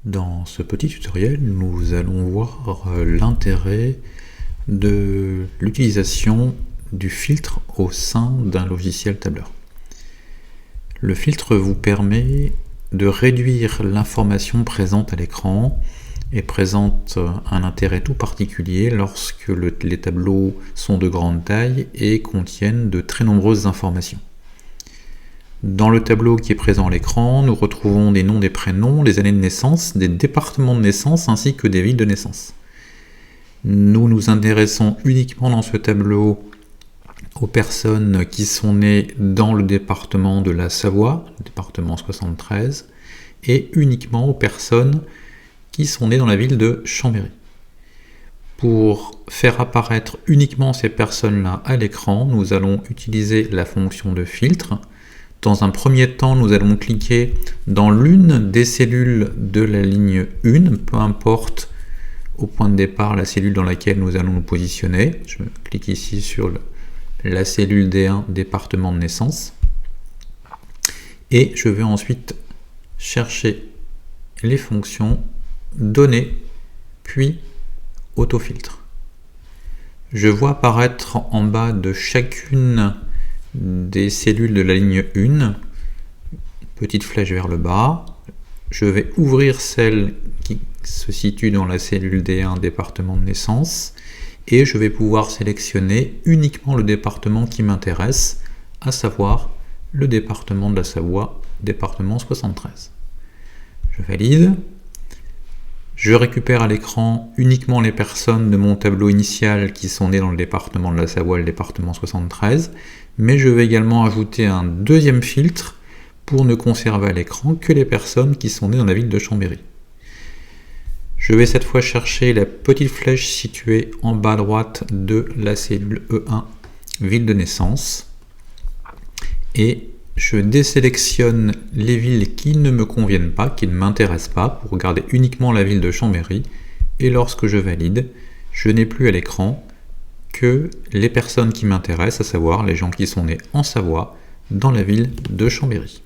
Dans ce petit tutoriel, nous allons voir l'intérêt de l'utilisation du filtre au sein d'un logiciel tableur. Le filtre vous permet de réduire l'information présente à l'écran et présente un intérêt tout particulier lorsque les tableaux sont de grande taille et contiennent de très nombreuses informations. Dans le tableau qui est présent à l'écran, nous retrouvons des noms, des prénoms, les années de naissance, des départements de naissance ainsi que des villes de naissance. Nous nous intéressons uniquement dans ce tableau aux personnes qui sont nées dans le département de la Savoie, le département 73, et uniquement aux personnes qui sont nées dans la ville de Chambéry. Pour faire apparaître uniquement ces personnes-là à l'écran, nous allons utiliser la fonction de filtre. Dans un premier temps, nous allons cliquer dans l'une des cellules de la ligne 1, peu importe au point de départ la cellule dans laquelle nous allons nous positionner. Je clique ici sur la cellule D1, département de naissance. Et je vais ensuite chercher les fonctions données, puis autofiltre. Je vois apparaître en bas de chacune des cellules de la ligne 1, une petite flèche vers le bas. Je vais ouvrir celle qui se situe dans la cellule D1, département de naissance, et je vais pouvoir sélectionner uniquement le département qui m'intéresse, à savoir le département de la Savoie, département 73. Je valide. Je récupère à l'écran uniquement les personnes de mon tableau initial qui sont nées dans le département de la Savoie, le département 73, mais je vais également ajouter un deuxième filtre pour ne conserver à l'écran que les personnes qui sont nées dans la ville de Chambéry. Je vais cette fois chercher la petite flèche située en bas à droite de la cellule E1, ville de naissance, et je désélectionne les villes qui ne me conviennent pas, qui ne m'intéressent pas, pour garder uniquement la ville de Chambéry, et lorsque je valide, je n'ai plus à l'écran que les personnes qui m'intéressent, à savoir les gens qui sont nés en Savoie, dans la ville de Chambéry.